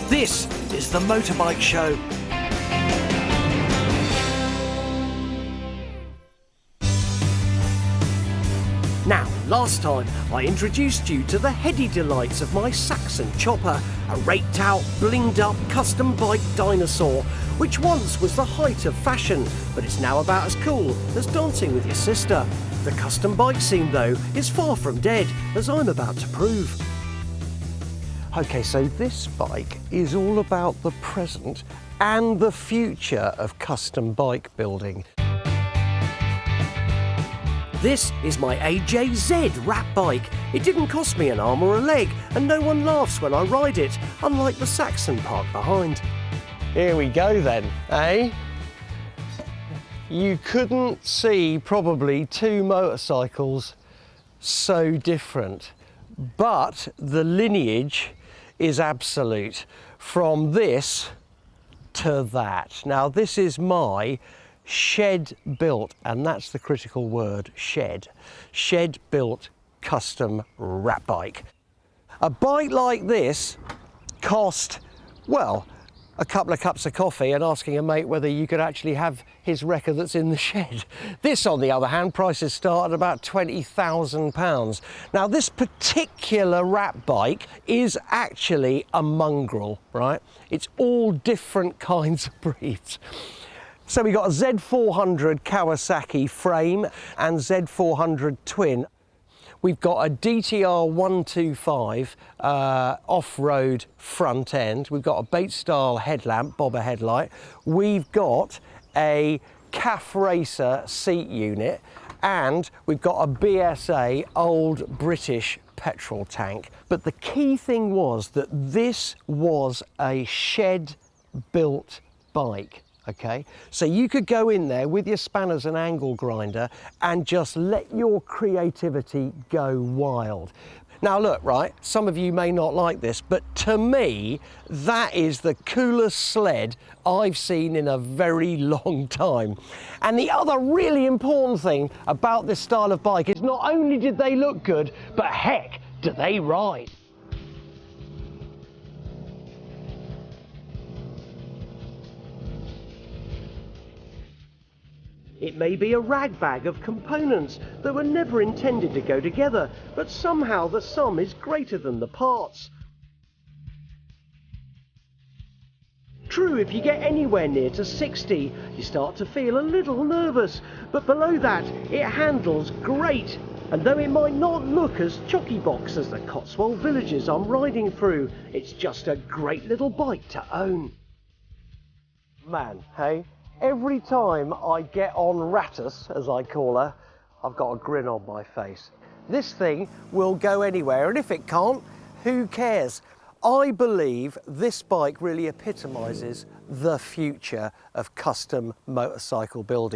This is the Motorbike Show. Now, last time I introduced you to the heady delights of my Saxon chopper, a raked out, blinged up custom bike dinosaur, which once was the height of fashion, but it's now about as cool as dancing with your sister. The custom bike scene, though, is far from dead, as I'm about to prove. Okay, so this bike is all about the present and the future of custom bike building. This is my AJZ rat bike. It didn't cost me an arm or a leg, and no one laughs when I ride it, unlike the Saxon park behind. Here we go then, eh? You couldn't see probably two motorcycles so different, but the lineage is absolute, from this to that. Now this is my shed built, and that's the critical word, shed built custom rat bike. A bike like this cost, well, a couple of cups of coffee and asking a mate whether you could actually have his wrecker that's in the shed. This, on the other hand, prices start at about £20,000. Now, this particular rat bike is actually a mongrel, right? It's all different kinds of breeds. So we got a Z400 Kawasaki frame and Z400 twin. We've got a DTR 125 off-road front end. We've got a Bates style headlamp, bobber headlight. We've got a CAF Racer seat unit, and we've got a BSA old British petrol tank. But the key thing was that this was a shed-built bike. Okay, so you could go in there with your spanners and angle grinder and just let your creativity go wild. Now look, right, some of you may not like this, but to me, that is the coolest sled I've seen in a very long time. And the other really important thing about this style of bike is not only did they look good, but heck, do they ride. It may be a ragbag of components that were never intended to go together, but somehow the sum is greater than the parts. True, if you get anywhere near to 60, you start to feel a little nervous, but below that, it handles great. And though it might not look as jockey box as the Cotswold villages I'm riding through, it's just a great little bike to own. Man, hey? Every time I get on Rattus, as I call her, I've got a grin on my face. This thing will go anywhere, and if it can't, who cares? I believe this bike really epitomises the future of custom motorcycle building.